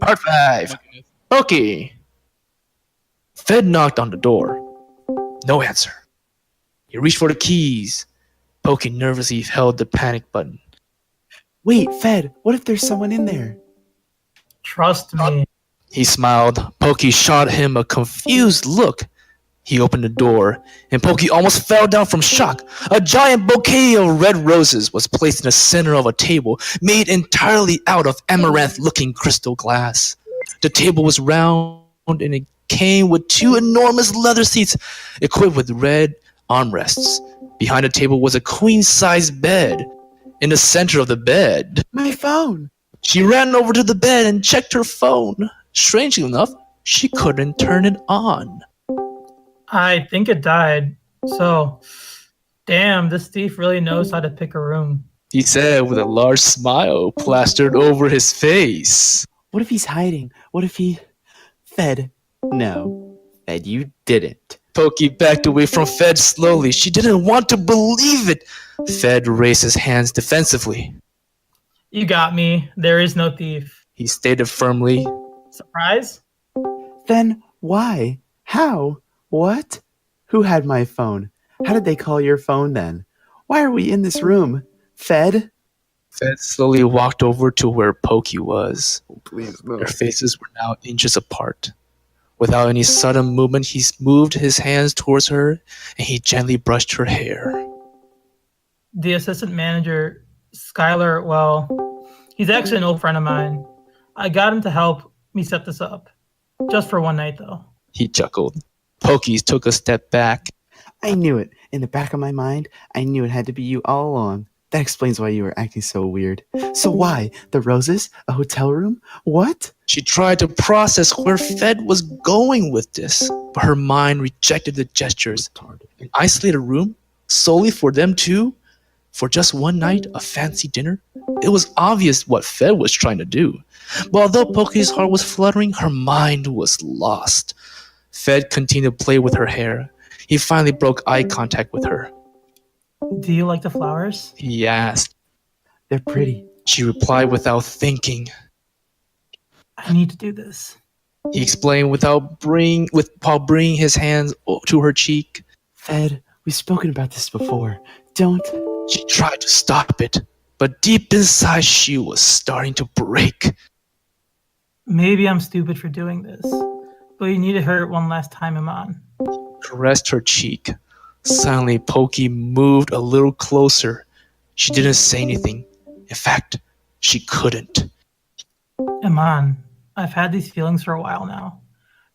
Part 5. Poki. Fed knocked on the door. No answer. He reached for the keys. Poki nervously held the panic button. Wait, Fed, what if there's someone in there? Trust me. He smiled. Poki shot him a confused look. He opened the door, and Poki almost fell down from shock. A giant bouquet of red roses was placed in the center of a table made entirely out of amaranth-looking crystal glass. The table was round, and it came with 2 enormous leather seats equipped with red armrests. Behind the table was a queen-sized bed. In the center of the bed, My phone! she ran over to the bed and checked her phone. Strangely enough, she couldn't turn it on. I think it died. So, damn, this thief really knows how to pick a room. He said with a large smile plastered over his face. What if he's hiding? What if he... Fed. No. Fed, you didn't. Poki backed away from Fed slowly. She didn't want to believe it. Fed raised his hands defensively. You got me. There is no thief. He stated firmly. Surprise? Then why? How? What? Who had my phone? How did they call your phone then? Why are we in this room? Fed? Fed slowly walked over to where Poki was. Please, no. Their faces were now inches apart. Without any sudden movement, he moved his hands towards her and he gently brushed her hair. The assistant manager, Skylar, well, he's actually an old friend of mine. I got him to help me set this up. Just for one night, though. He chuckled. Poki took a step back. I knew it. In the back of my mind, I knew it had to be you all along. That explains why you were acting so weird. So why? The roses? A hotel room? What? She tried to process where Fed was going with this, but her mind rejected the gestures. An isolated room? Solely for them two? For just one night, a fancy dinner? It was obvious what Fed was trying to do. But although Poki's heart was fluttering, her mind was lost. Fed continued to play with her hair. He finally broke eye contact with her. Do you like the flowers? He asked. They're pretty. She replied without thinking. I need to do this. He explained while bringing his hands to her cheek. Fed, we've spoken about this before. Don't... She tried to stop it, but deep inside she was starting to break. Maybe I'm stupid for doing this, but you need to hear it one last time, Iman. Caressed her cheek. Suddenly, Poki moved a little closer. She didn't say anything. In fact, she couldn't. Iman, I've had these feelings for a while now.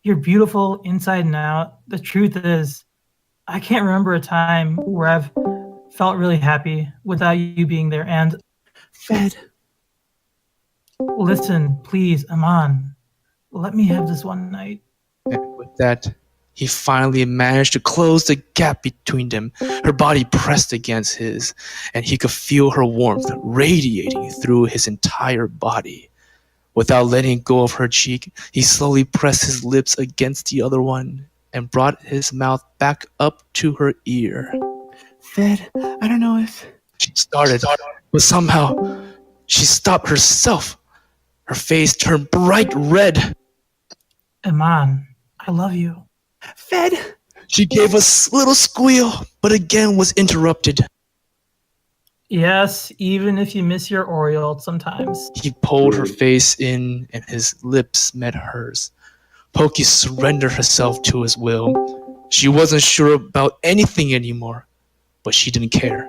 You're beautiful inside and out. The truth is, I can't remember a time where I've felt really happy without you being there. And Fed. Listen, please, Iman. Let me have this one night. And with that, he finally managed to close the gap between them. Her body pressed against his, and he could feel her warmth radiating through his entire body. Without letting go of her cheek, he slowly pressed his lips against the other one and brought his mouth back up to her ear. Fed, I don't know if... She started, but somehow she stopped herself. Her face turned bright red. Iman, I love you. Fed! She gave a little squeal, but again was interrupted. Yes, even if you miss your Oreo sometimes. He pulled her face in and his lips met hers. Poki surrendered herself to his will. She wasn't sure about anything anymore, but she didn't care.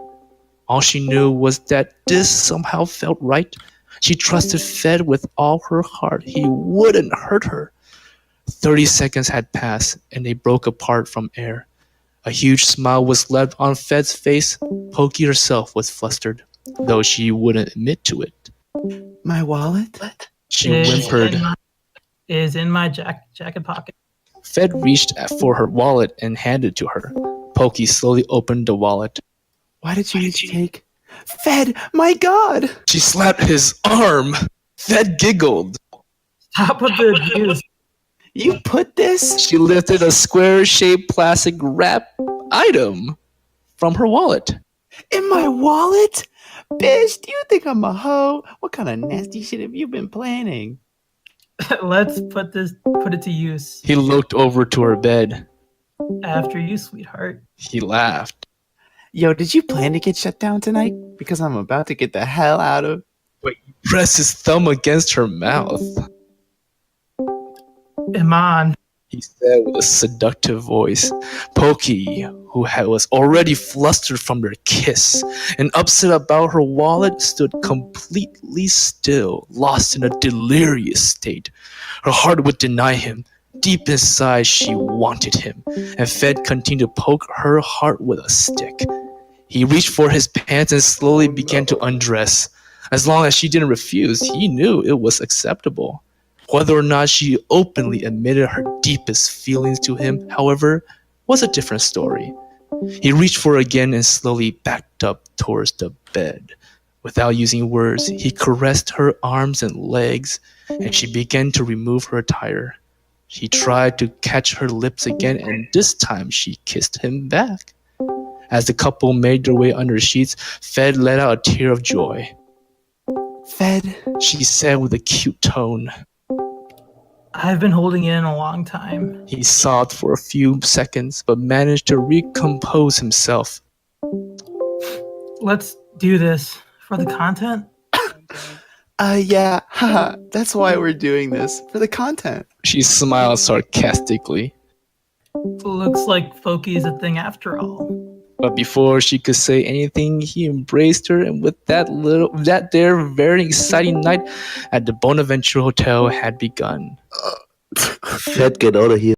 All she knew was that this somehow felt right. She trusted Fed with all her heart. He wouldn't hurt her. 30 seconds had passed, and they broke apart from air. A huge smile was left on Fed's face. Poki herself was flustered, though she wouldn't admit to it. My wallet? She whimpered. Is in my jacket pocket. Fed reached for her wallet and handed it to her. Poki slowly opened the wallet. Why did you need to take... Fed, my God! She slapped his arm. Fed giggled. Stop with the abuse. You put this? She lifted a square-shaped plastic wrap item from her wallet. In my wallet? Bitch, do you think I'm a hoe? What kind of nasty shit have you been planning? Let's put it to use. He looked over to her bed. After you, sweetheart. He laughed. Yo, did you plan to get shut down tonight? Because I'm about to get the hell out of... But he pressed his thumb against her mouth. Iman. He said with a seductive voice. Poki, who was already flustered from their kiss and upset about her wallet, stood completely still, lost in a delirious state. Her heart would deny him. Deep inside, she wanted him, and Fed continued to poke her heart with a stick. He reached for his pants and slowly began to undress. As long as she didn't refuse, he knew it was acceptable. Whether or not she openly admitted her deepest feelings to him, however, was a different story. He reached for her again and slowly backed up towards the bed. Without using words, he caressed her arms and legs, and she began to remove her attire. He tried to catch her lips again, and this time she kissed him back. As the couple made their way under sheets, Fed let out a tear of joy. Fed, She said with a cute tone. I've been holding it in a long time. He sobbed for a few seconds, but managed to recompose himself. Let's do this for the content. yeah, haha, that's why we're doing this, for the content. She smiled sarcastically. Looks like Foki is a thing after all. But before she could say anything, he embraced her, and with that there very exciting night at the Bonaventure Hotel had begun. Fed, get out of here.